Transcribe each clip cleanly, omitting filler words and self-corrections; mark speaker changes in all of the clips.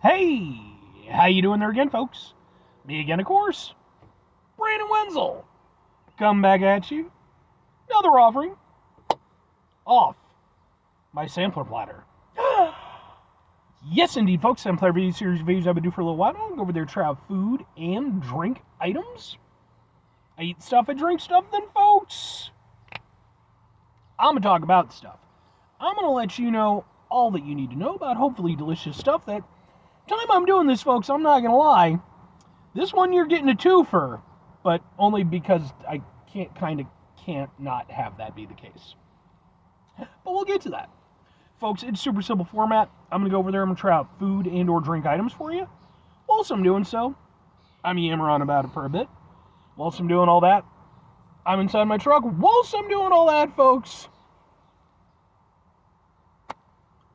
Speaker 1: Hey, how you doing there again, folks? Me again, of course, Brandon Wenzel. Come back at you. Another offering off my sampler platter. Yes, indeed, folks. Sampler video series videos I've been doing for a little while. I'll go over there, try out food and drink items. I eat stuff, I drink stuff, then, folks, I'm going to talk about stuff. I'm going to let you know all that you need to know about hopefully delicious stuff. That time I'm doing this, folks, I'm not going to lie. This one you're getting a twofer, but only because I can't not have that be the case. But we'll get to that. Folks, it's super simple format. I'm going to go over there, I'm going to try out food and or drink items for you. Whilst I'm doing so, I'm yammering on about it for a bit. Whilst I'm doing all that, I'm inside my truck. Whilst I'm doing all that, folks,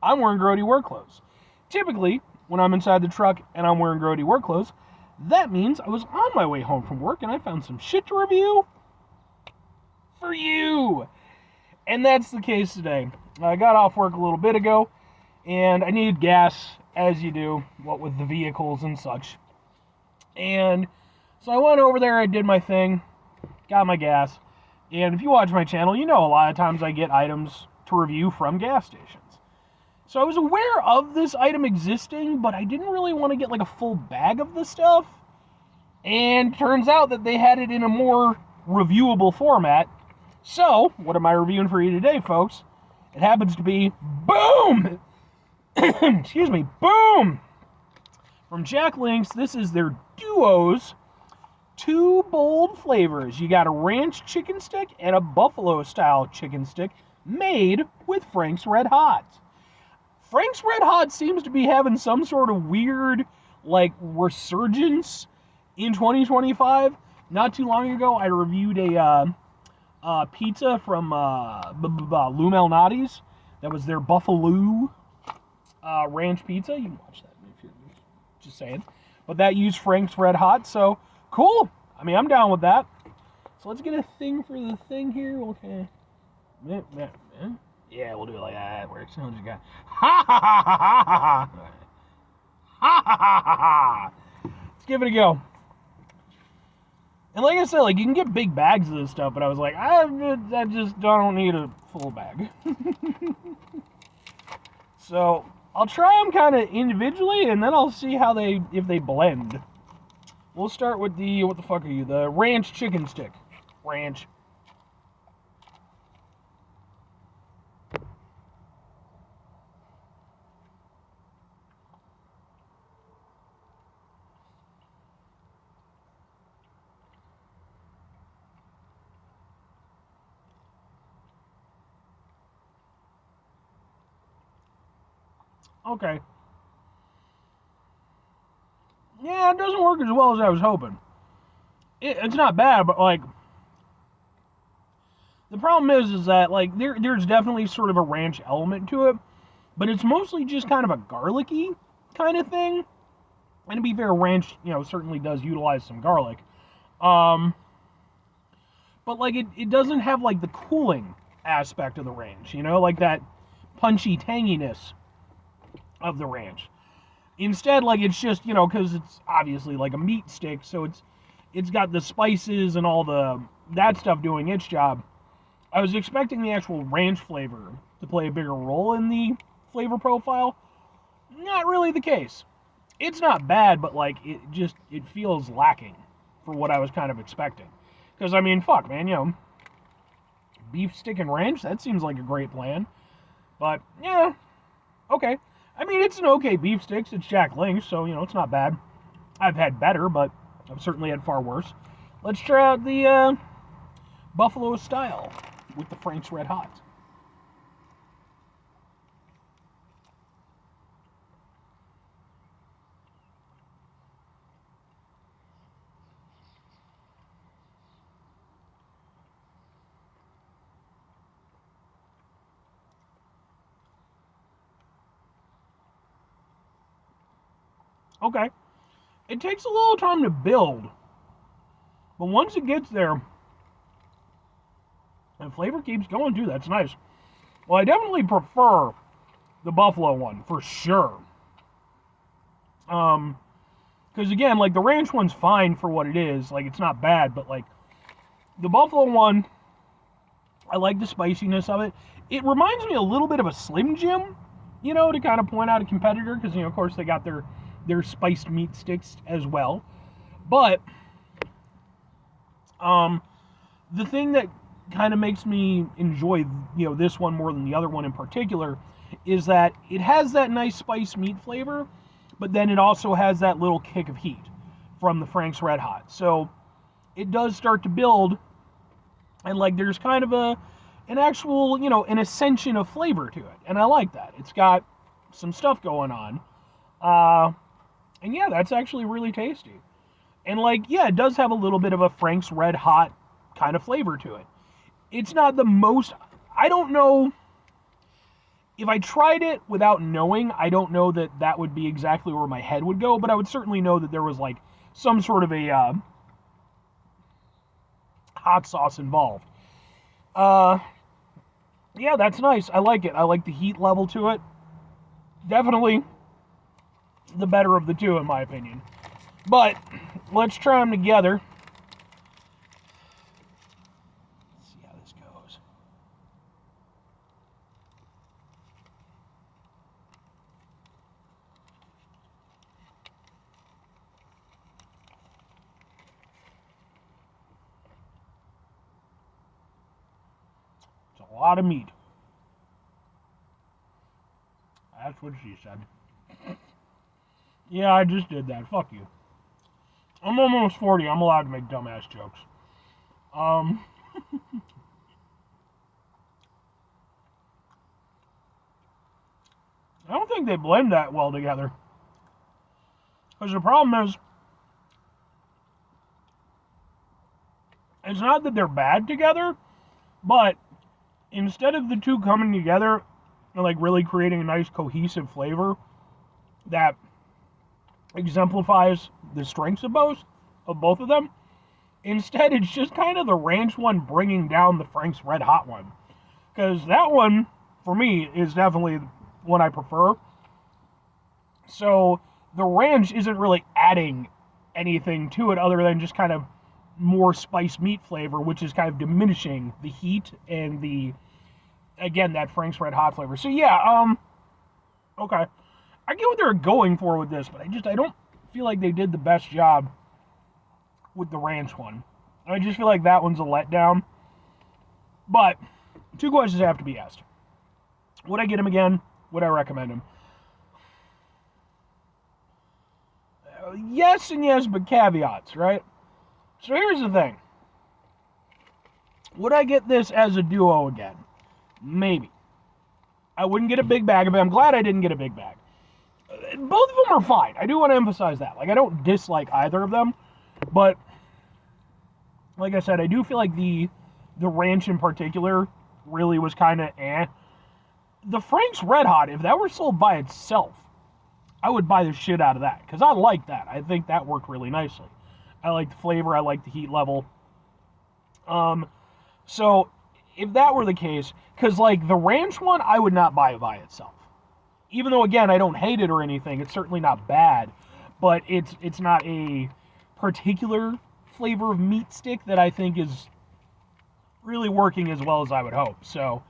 Speaker 1: I'm wearing grody work clothes. Typically, when I'm inside the truck and I'm wearing grody work clothes, that means I was on my way home from work and I found some shit to review for you. And that's the case today. I got off work a little bit ago and I needed gas, as you do, what with the vehicles and such. And so I went over there, I did my thing, got my gas. And if you watch my channel, you know a lot of times I get items to review from gas stations. So I was aware of this item existing, but I didn't really want to get like a full bag of the stuff. And turns out that they had it in a more reviewable format. So, what am I reviewing for you today, folks? It happens to be, boom! Excuse me, boom! From Jack Link's, this is their DUOS. Two bold flavors. You got a ranch chicken stick and a buffalo-style chicken stick made with Frank's Red Hot. Frank's Red Hot seems to be having some sort of weird, like, resurgence in 2025. Not too long ago, I reviewed a pizza from Lou Malnati's. That was their Buffalo ranch pizza. You can watch that if you're just saying. But that used Frank's Red Hot, so cool. I mean, I'm down with that. So let's get a thing for the thing here. Okay. Yeah, we'll do it like that. That works. I'll just go. Ha ha ha ha ha ha. Ha ha ha ha ha. Let's give it a go. And like I said, like you can get big bags of this stuff, but I was like, I just don't need a full bag. So I'll try them kind of individually, and then I'll see how if they blend. We'll start with the, what the fuck are you? The ranch chicken stick. Ranch. Okay. Yeah, it doesn't work as well as I was hoping. It's not bad, but like the problem is that like there's definitely sort of a ranch element to it, but it's mostly just kind of a garlicky kind of thing. And to be fair, ranch, certainly does utilize some garlic. But like it doesn't have like the cooling aspect of the ranch, like that punchy tanginess of the ranch. Instead, like it's just, because it's obviously like a meat stick, so it's got the spices and all that stuff doing its job. I was expecting the actual ranch flavor to play a bigger role in the flavor profile. Not really the case. It's not bad, but like it feels lacking for what I was kind of expecting. Because I mean, fuck, man, beef stick and ranch, that seems like a great plan. But yeah, okay. I mean, it's an okay beef sticks. It's Jack Link's, so it's not bad. I've had better, but I've certainly had far worse. Let's try out the Buffalo style with the Frank's Red Hot. Okay. It takes a little time to build, but once it gets there, the flavor keeps going too. That's nice. Well, I definitely prefer the buffalo one, for sure. Because again, like the ranch one's fine for what it is. Like it's not bad, but like the buffalo one, I like the spiciness of it. It reminds me a little bit of a Slim Jim, to kind of point out a competitor, because of course they got their spiced meat sticks as well. But the thing that kind of makes me enjoy this one more than the other one in particular is that it has that nice spiced meat flavor, but then it also has that little kick of heat from the Frank's Red Hot. So it does start to build, and like there's kind of an actual, an ascension of flavor to it. And I like that. It's got some stuff going on. And yeah, that's actually really tasty. And like, yeah, it does have a little bit of a Frank's Red Hot kind of flavor to it. It's not the most, I don't know, if I tried it without knowing, I don't know that would be exactly where my head would go, but I would certainly know that there was like some sort of a hot sauce involved. Yeah, that's nice. I like it. I like the heat level to it. Definitely the better of the two, in my opinion. But let's try them together. Let's see how this goes. It's a lot of meat. That's what she said. Yeah, I just did that. Fuck you. I'm almost 40. I'm allowed to make dumbass jokes. I don't think they blend that well together. Because the problem is, it's not that they're bad together, but instead of the two coming together and like really creating a nice cohesive flavor that exemplifies the strengths of both of them, instead it's just kind of the ranch one bringing down the Frank's Red Hot one. Because that one, for me, is definitely one I prefer. So the ranch isn't really adding anything to it other than just kind of more spiced meat flavor, which is kind of diminishing the heat and again, that Frank's Red Hot flavor. So yeah, okay. I get what they're going for with this, but I don't feel like they did the best job with the ranch one. I just feel like that one's a letdown. But two questions have to be asked. Would I get him again? Would I recommend him? Yes and yes, but caveats, right? So here's the thing. Would I get this as a duo again? Maybe. I wouldn't get a big bag of it. I'm glad I didn't get a big bag. Both of them are fine. I do want to emphasize that. Like, I don't dislike either of them. But, like I said, I do feel like the ranch in particular really was kind of eh. The Frank's Red Hot, if that were sold by itself, I would buy the shit out of that. Because I like that. I think that worked really nicely. I like the flavor. I like the heat level. So, if that were the case, because, like, the ranch one, I would not buy it by itself. Even though, again, I don't hate it or anything, it's certainly not bad, but it's not a particular flavor of meat stick that I think is really working as well as I would hope. So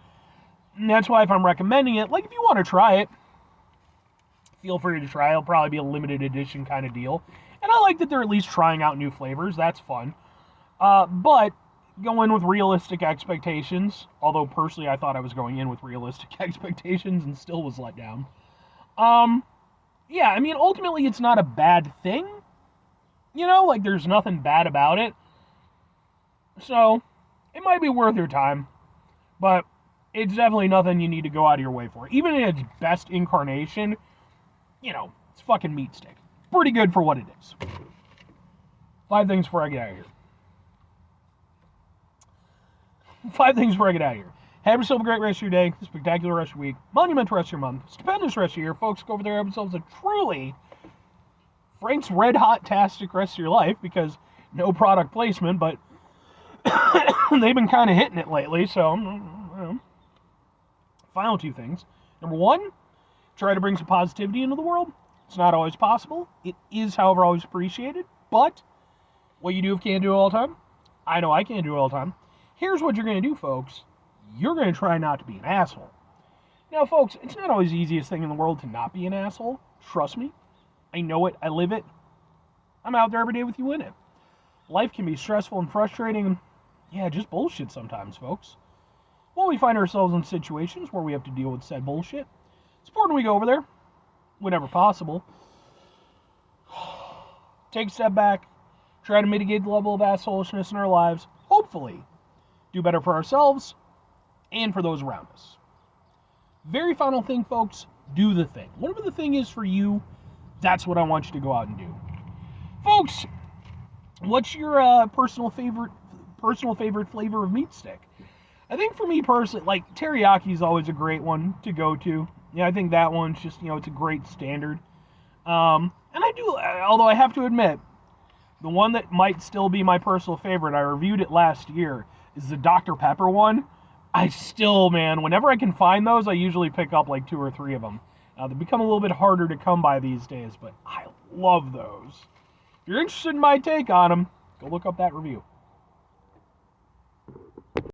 Speaker 1: that's why if I'm recommending it, like if you want to try it, feel free to try. It'll probably be a limited edition kind of deal. And I like that they're at least trying out new flavors. That's fun. But go in with realistic expectations, although personally I thought I was going in with realistic expectations and still was let down. Yeah, I mean, ultimately it's not a bad thing. Like there's nothing bad about it. So, it might be worth your time, but it's definitely nothing you need to go out of your way for. Even in its best incarnation, it's fucking meat stick. Pretty good for what it is. 5 things before I get out of here. 5 things before I get out of here. Have yourself a great rest of your day, a spectacular rest of your week, monumental rest of your month, stupendous rest of your year. Folks, go over there, have yourselves a truly Frank's Red Hot-tastic rest of your life, because no product placement, but they've been kind of hitting it lately, so final 2 things. Number 1, try to bring some positivity into the world. It's not always possible. It is, however, always appreciated. But what you do if you can't do it all the time, I know I can't do it all the time. Here's what you're going to do, folks. You're going to try not to be an asshole. Now, folks, it's not always the easiest thing in the world to not be an asshole. Trust me. I know it. I live it. I'm out there every day with you in it. Life can be stressful and frustrating. And yeah, just bullshit sometimes, folks. Well, we find ourselves in situations where we have to deal with said bullshit. It's important we go over there whenever possible. Take a step back. Try to mitigate the level of assholishness in our lives. Hopefully, do better for ourselves and for those around us. Very final thing, folks, do the thing. Whatever the thing is for you, that's what I want you to go out and do. Folks, what's your personal favorite flavor of meat stick? I think for me personally, like teriyaki is always a great one to go to. Yeah, I think that one's just, it's a great standard. And I do, although I have to admit, the one that might still be my personal favorite, I reviewed it last year, is the Dr. Pepper one. I still, man, whenever I can find those, I usually pick up like 2 or 3 of them. They become a little bit harder to come by these days, but I love those. If you're interested in my take on them, go look up that review.